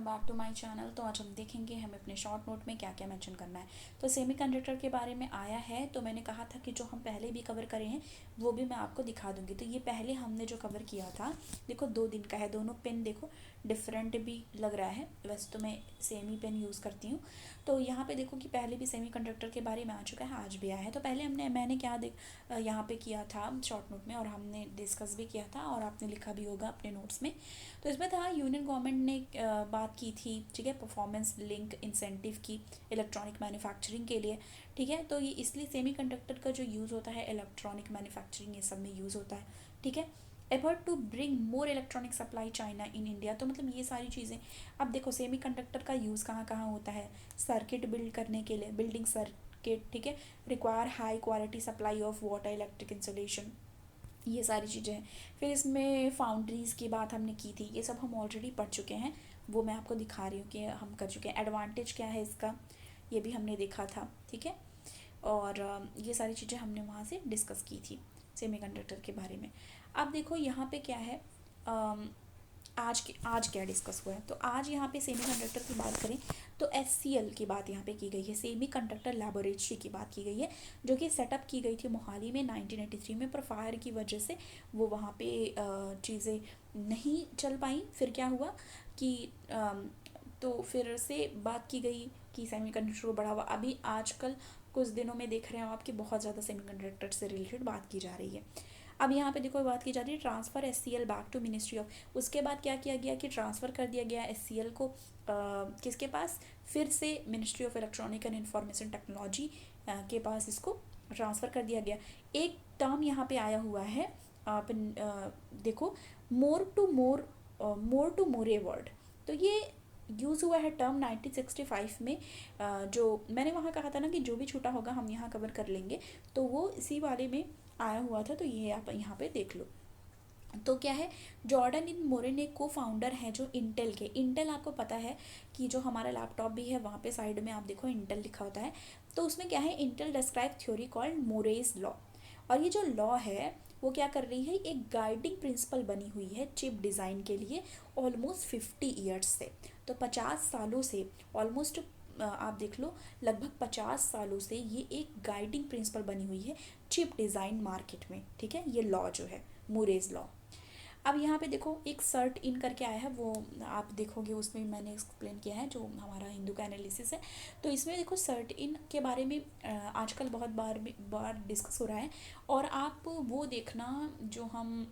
Back to my channel. तो आज हम देखेंगे हमें अपने शॉर्ट नोट में क्या क्या मेंशन करना है। तो सेमीकंडक्टर के बारे में आया है, तो मैंने कहा था कि जो हम पहले भी कवर करे हैं वो भी मैं आपको दिखा दूंगी। तो ये पहले हमने जो कवर किया था, देखो 2 दिन का है, दोनों पेन देखो डिफरेंट भी लग रहा है, वैसे तो मैं सेम ही पेन यूज़ करती हूँ। तो यहाँ पे देखो कि पहले भी सेमीकंडक्टर के बारे में आ चुका है, आज भी आया है। तो पहले मैंने क्या यहाँ पे किया था शॉर्ट नोट में, और हमने डिस्कस भी किया था और आपने लिखा भी होगा अपने नोट्स में। तो इसमें था यूनियन गवर्नमेंट ने बात की थी, ठीक है, परफॉर्मेंस लिंक इंसेंटिव की इलेक्ट्रॉनिक मैन्युफैक्चरिंग के लिए, ठीक है। तो ये इसलिए सेमीकंडक्टर का जो यूज़ होता है इलेक्ट्रॉनिक मैन्युफैक्चरिंग ये सब में यूज़ होता है, ठीक है। Effort to bring more electronic supply China in India, तो मतलब ये सारी चीज़ें। अब देखो सेमीकंडक्टर का यूज़ कहाँ कहाँ होता है, सर्किट बिल्ड करने के लिए, बिल्डिंग सर्किट, ठीक है, require high quality supply of water electric insulation, ये सारी चीज़ें हैं। फिर इसमें फाउंड्रीज़ की बात हमने की थी, ये सब हम ऑलरेडी पढ़ चुके हैं, वो मैं आपको दिखा रही हूँ कि हम कर चुके हैं। एडवांटेज क्या है इसका, ये भी हमने देखा था, ठीक है। और ये सारी चीज़ें हमने वहाँ से डिस्कस की थी सेमीकंडक्टर के बारे में। अब देखो यहाँ पे क्या है, आज क्या डिस्कस हुआ है। तो आज यहाँ पे सेमीकंडक्टर की बात करें तो एससीएल की बात यहाँ पे की गई है, सेमी कंडक्टर लैबोरेटरी की बात की गई है, जो कि सेटअप की गई थी मोहाली में 1983 में, पर फायर की वजह से वो वहाँ पे चीज़ें नहीं चल पाई। फिर क्या हुआ कि तो फिर से बात की गई कि सेमीकंडक्टर को बढ़ावा, अभी आजकल कुछ दिनों में देख रहे हो आप कि बहुत ज़्यादा सेमीकंडक्टर से रिलेटेड बात की जा रही है। अब यहाँ पे देखो बात की जा रही है transfer SCL back to ministry of, उसके बाद क्या किया गया कि ट्रांसफ़र कर दिया गया एससीएल को किसके पास, फिर से ministry of electronic and information technology के पास इसको ट्रांसफ़र कर दिया गया। एक टर्म यहाँ पे आया हुआ है, आप देखो, मोर टू मोर वर्ड, तो ये यूज़ हुआ है टर्म 1965 में। जो मैंने वहाँ कहा था ना कि जो भी छूटा होगा हम यहाँ कवर कर लेंगे, तो वो इसी वाले में आया हुआ था। तो ये आप यहाँ पे देख लो। तो क्या है, जॉर्डन इन मोरेन एक को फाउंडर है जो इंटेल के, इंटेल आपको पता है कि जो हमारा लैपटॉप भी है वहाँ पे साइड में आप देखो इंटेल लिखा होता है। तो उसमें क्या है, Intel describe theory called Moore's law, और ये जो लॉ है वो क्या कर रही है, एक गाइडिंग प्रिंसिपल बनी हुई है चिप डिज़ाइन के लिए ऑलमोस्ट 50 ईयर्स से। तो 50 सालों से ऑलमोस्ट आप देख लो, लगभग 50 सालों से ये एक गाइडिंग प्रिंसिपल बनी हुई है चिप डिज़ाइन मार्केट में, ठीक है, ये लॉ जो है मूरेज लॉ। अब यहाँ पे देखो एक सर्ट इन करके आया है, वो आप देखोगे उसमें मैंने एक्सप्लेन किया है जो हमारा हिंदू का एनालिसिस है। तो इसमें देखो सर्ट इन के बारे में आजकल बहुत बार डिस्कस हो रहा है, और आप वो देखना जो हम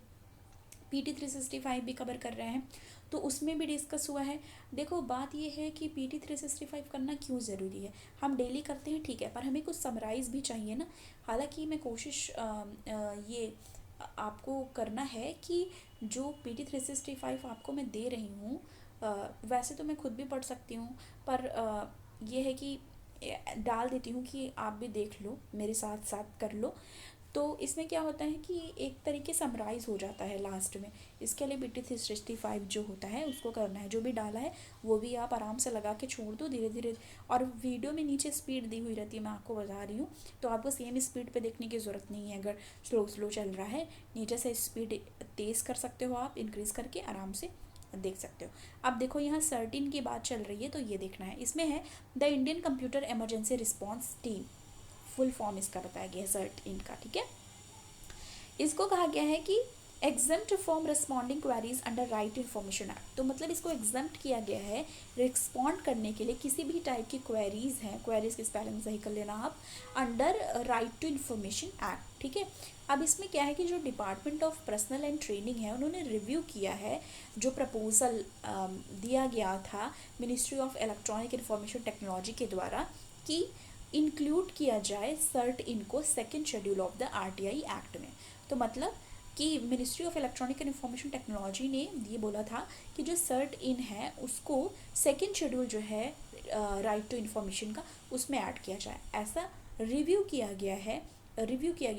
PT 365 भी कवर कर रहे हैं तो उसमें भी डिस्कस हुआ है। देखो बात ये है कि PT 365 करना क्यों ज़रूरी है, हम डेली करते हैं ठीक है, पर हमें कुछ समराइज़ भी चाहिए ना। हालांकि मैं कोशिश ये आपको करना है कि जो PT 365 आपको मैं दे रही हूँ, वैसे तो मैं खुद भी पढ़ सकती हूँ, पर ये है कि डाल देती हूँ कि आप भी देख लो, मेरे साथ साथ कर लो। तो इसमें क्या होता है कि एक तरीके समराइज़ हो जाता है लास्ट में। इसके लिए PT 365 जो होता है उसको करना है, जो भी डाला है वो भी आप आराम से लगा के छोड़ दो धीरे धीरे। और वीडियो में नीचे स्पीड दी हुई रहती है, मैं आपको बता रही हूँ, तो आपको सेम स्पीड पे देखने की ज़रूरत नहीं है। अगर स्लो स्लो चल रहा है, नीचे से स्पीड तेज़ कर सकते हो, आप इंक्रीज़ करके आराम से देख सकते हो। अब देखो यहाँ 13 की बात चल रही है, तो ये देखना है, इसमें है the Indian computer emergency response team, full form इसका बताया गया है 13 का, ठीक है। इसको कहा गया है कि exempt from responding queries under right information act, तो मतलब इसको एग्जम्प्ट किया गया है रिस्पॉन्ड करने के लिए किसी भी टाइप की क्वेरीज हैं, क्वेरीज की स्पेलिंग सही कर लेना आप, under right to information act, ठीक है। अब इसमें क्या है कि जो department of personnel and training है उन्होंने रिव्यू किया है जो प्रपोजल दिया गया था ministry of electronic information technology के द्वारा कि इंक्लूड किया जाए सर्ट इनको second schedule of the RTI act में। तो मतलब कि ministry of electronic and information technology ने ये बोला था कि जो सर्ट इन है उसको सेकेंड शेड्यूल जो है राइट टू इन्फॉर्मेशन का उसमें ऐड किया जाए, ऐसा रिव्यू किया गया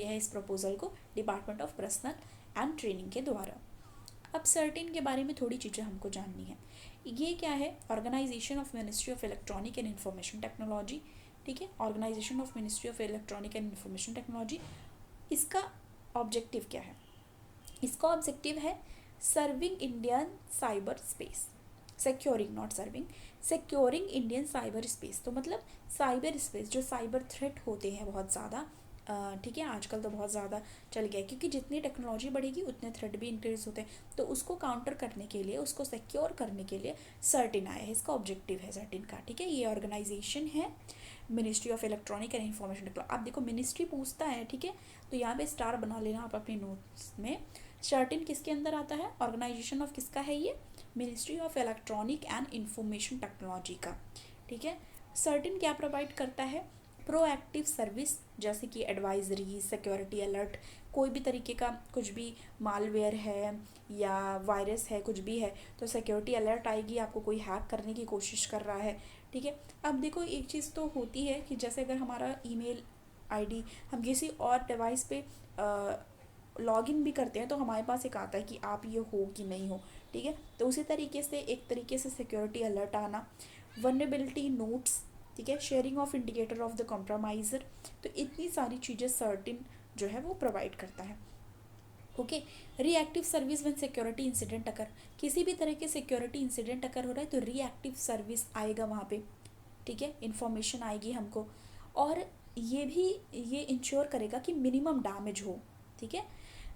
है इस प्रपोजल को department of personnel and training के द्वारा। अब सर्टेन के बारे में थोड़ी चीज़ें हमको जाननी है। ये क्या है, organisation of ministry of electronic and information technology, ठीक है, organisation of ministry of electronic and information technology. इसका ऑब्जेक्टिव क्या है, इसका ऑब्जेक्टिव है serving Indian cyber space, securing not serving, securing Indian cyber space. तो मतलब साइबर स्पेस, जो साइबर थ्रेट होते हैं बहुत ज़्यादा, ठीक है, आजकल तो बहुत ज़्यादा चल गया है, क्योंकि जितनी टेक्नोलॉजी बढ़ेगी उतने थ्रेट भी इंक्रीज होते हैं। तो उसको काउंटर करने के लिए, उसको सिक्योर करने के लिए सर्टिन आया है, इसका ऑब्जेक्टिव है सर्टिन का, ठीक है। ये ऑर्गेनाइजेशन है ministry of electronic and information technology. आप देखो मिनिस्ट्री पूछता है, ठीक है, तो यहाँ पे स्टार बना लेना आप अपने नोट्स में। सर्टिन किसके अंदर आता है, ऑर्गेनाइजेशन ऑफ किसका है ये, ministry of electronic and information technology का, ठीक है। सर्टिन क्या प्रोवाइड करता है, प्रोएक्टिव सर्विस, जैसे कि एडवाइजरी, सिक्योरिटी अलर्ट, कोई भी तरीके का कुछ भी मालवेयर है या वायरस है, कुछ भी है, तो सिक्योरिटी अलर्ट आएगी, आपको कोई हैक करने की कोशिश कर रहा है, ठीक है। अब देखो एक चीज़ तो होती है कि जैसे अगर हमारा ईमेल आईडी हम किसी और डिवाइस पे लॉगिन भी करते हैं, तो हमारे पास एक आता है कि आप ये हो कि नहीं हो, ठीक है। तो उसी तरीके से एक तरीके से सिक्योरिटी अलर्ट आना, वनरेबिलिटी नोट्स, ठीक है, sharing of indicator of the compromiser, तो इतनी सारी चीज़ें सर्टिन जो है वो प्रोवाइड करता है। Okay, reactive service when security incident occur, किसी भी तरह के सिक्योरिटी इंसिडेंट अकर हो रहा है तो रिएक्टिव सर्विस आएगा वहाँ पे, ठीक है, इन्फॉर्मेशन आएगी हमको, और ये भी ये इंश्योर करेगा कि मिनिमम डैमेज हो, ठीक है।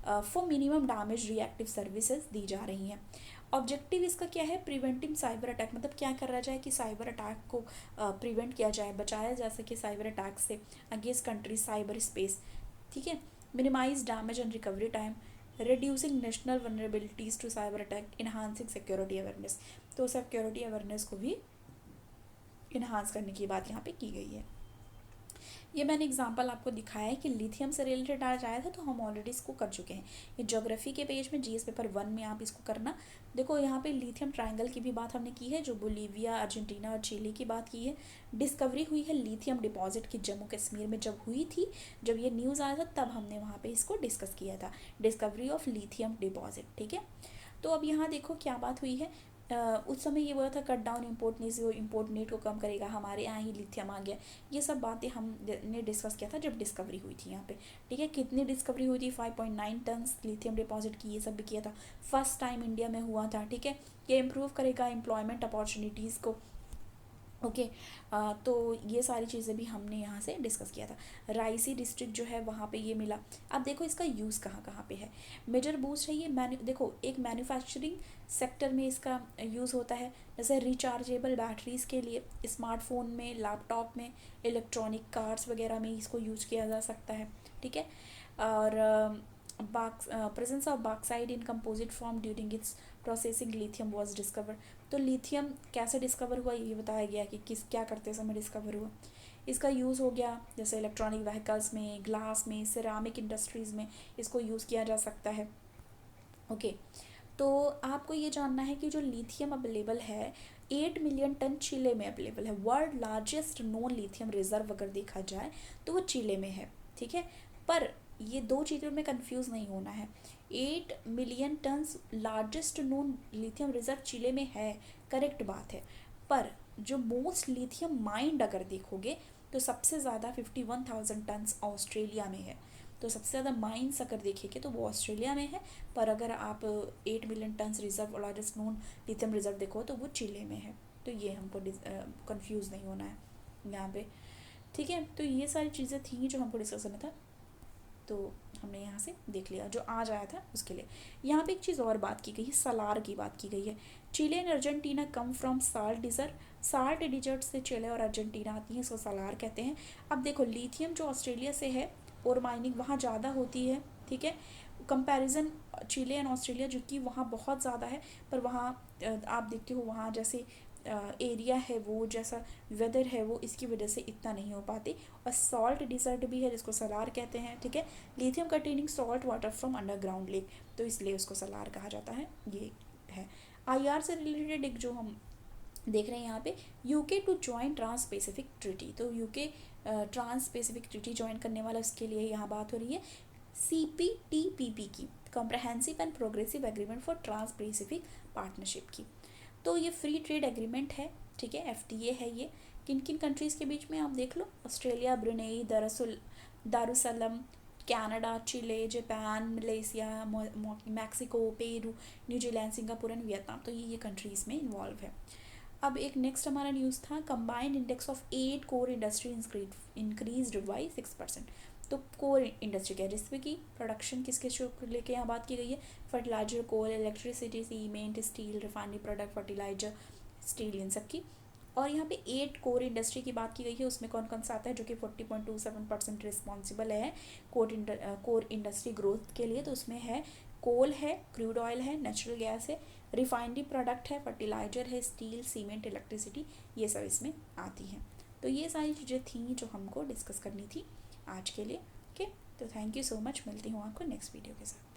For minimum damage reactive services दी जा रही हैं। ऑब्जेक्टिव इसका क्या है, प्रिवेंटिंग साइबर अटैक, मतलब क्या करा जाए कि साइबर अटैक को प्रिवेंट किया जाए, बचाया जा सके साइबर अटैक से अगेंस्ट कंट्री साइबर स्पेस, ठीक है। Minimise damage and recovery time, reducing national vulnerabilities to cyber attack, enhancing security awareness, तो सिक्योरिटी अवेयरनेस को भी इन्हांस करने की बात यहाँ पे की गई है। ये मैंने एग्जांपल आपको दिखाया है कि लिथियम से रिलेटेड आज आया था, तो हम ऑलरेडी इसको कर चुके हैं। ये ज्योग्राफी के पेज में जीएस पेपर 1 में आप इसको करना। देखो यहाँ पे लिथियम ट्रायंगल की भी बात हमने की है, जो बोलीविया, अर्जेंटीना और चिली की बात की है। डिस्कवरी हुई है लिथियम डिपॉजिट की जम्मू कश्मीर में, जब हुई थी, जब ये न्यूज़ आया था तब हमने वहाँ पर इसको डिस्कस किया था, डिस्कवरी ऑफ लिथियम डिपॉजिट, ठीक है। तो अब यहाँ देखो क्या बात हुई है, उस समय ये बोला था कट डाउन इम्पोर्ट नीड, वो इम्पोर्ट नीड को कम करेगा, हमारे यहाँ ही लिथियम आ गया, ये सब बातें हमने डिस्कस किया था जब डिस्कवरी हुई थी यहाँ पे, ठीक है। कितनी डिस्कवरी हुई थी, 5.9 टन लिथियम डिपॉजिट की, ये सब भी किया था, फर्स्ट टाइम इंडिया में हुआ था, ठीक है। ये इम्प्रूव करेगा एम्प्लॉयमेंट अपॉर्चुनिटीज़ को, ओके। तो ये सारी चीज़ें भी हमने यहाँ से डिस्कस किया था। राइसी डिस्ट्रिक्ट जो है वहाँ पे ये मिला। अब देखो इसका यूज़ कहाँ कहाँ पे है, मेजर बूस्ट है ये देखो एक मैन्युफैक्चरिंग सेक्टर में इसका यूज़ होता है, जैसे रिचार्जेबल बैटरीज़ के लिए, स्मार्टफोन में, लैपटॉप में, इलेक्ट्रॉनिक कार्स वगैरह में इसको यूज किया जा सकता है, ठीक है। और presence of bauxite in composite form during its processing lithium was discover, तो लिथियम कैसे डिस्कवर हुआ ये बताया गया कि किस क्या करते समय डिस्कवर हुआ। इसका यूज़ हो गया जैसे इलेक्ट्रॉनिक व्हीकल्स में, ग्लास में, सिरामिक इंडस्ट्रीज़ में इसको यूज़ किया जा सकता है, ओके। तो आपको ये जानना है कि जो लिथियम अवेलेबल है 8 मिलियन टन चिले में अवेलेबल है, world largest non lithium reserve अगर देखा जाए तो वो चिले में है, ठीक है। पर ये दो चीज़ों में कंफ्यूज नहीं होना है, 8 million ton largest known lithium reserve Chile में है, करेक्ट बात है। पर जो मोस्ट लिथियम माइंड अगर देखोगे तो सबसे ज़्यादा 51,000 टन ऑस्ट्रेलिया में है, तो सबसे ज़्यादा माइंस अगर देखेंगे तो वो ऑस्ट्रेलिया में है। पर अगर आप 8 million ton reserve largest known lithium reserve देखो तो वो चिले में है, तो ये हमको कंफ्यूज नहीं होना है यहाँ पे, ठीक है। तो ये सारी चीज़ें थी जो हमको डिस्कस करना था, तो हमने यहाँ से देख लिया जो आज आया था उसके लिए। यहाँ पे एक चीज़ और बात की गई है, सलार की बात की गई है। Chile and Argentina come from salt desert, salt desert से चिले और अर्जेंटीना आती है, इसको सलार कहते हैं। अब देखो लिथियम जो ऑस्ट्रेलिया से है और माइनिंग वहाँ ज़्यादा होती है, ठीक है, कंपैरिजन चिले एंड ऑस्ट्रेलिया, जो कि वहाँ बहुत ज़्यादा है, पर वहाँ आप देखते हो वहाँ जैसे एरिया है वो, जैसा वेदर है वो, इसकी वजह से इतना नहीं हो पाती। और सॉल्ट डिजर्ट भी है जिसको सलार कहते हैं, ठीक है। Lithium containing salt water from underground lake, तो इसलिए उसको सलार कहा जाता है, ये है। आईआर से रिलेटेड एक जो हम देख रहे हैं यहाँ पे, UK to join Trans Pacific treaty, तो UK Trans Pacific treaty join करने वाला, उसके लिए यहाँ बात हो रही है। CPTPP की, comprehensive and progressive agreement for trans Pacific partnership की, तो ये फ्री ट्रेड एग्रीमेंट है, ठीक है, FTA है ये। किन किन कंट्रीज़ के बीच में आप देख लो, Australia, Brunei, Darussalam, Canada, Chile, Japan, Malaysia, Mexico, Peru, New Zealand, Singapore and Vietnam. तो ये कंट्रीज़ में इन्वॉल्व है। अब एक नेक्स्ट हमारा न्यूज़ था, combined index of 8 core industry increase by 6%। तो कोर इंडस्ट्री क्या है, जिसमें कि प्रोडक्शन किसके लेके यहाँ बात की गई है, fertiliser, coal, electricity, cement, steel, refinery product, fertiliser, steel, इन सब की। और यहाँ पे 8 कोर इंडस्ट्री की बात की गई है, उसमें कौन कौन सा आता है, जो कि 40.27% रिस्पॉन्सिबल है कोर इंडस्ट्री ग्रोथ के लिए। तो उसमें है कोल है, क्रूड ऑयल है, नेचुरल गैस है, रिफाइनरी प्रोडक्ट है, फर्टिलाइजर है, स्टील, सीमेंट, इलेक्ट्रिसिटी, ये सब इसमें आती हैं। तो ये सारी चीज़ें थी जो हमको डिस्कस करनी थी आज के लिए। ओके, तो थैंक यू सो मच, मिलती हूँ आपको नेक्स्ट वीडियो के साथ।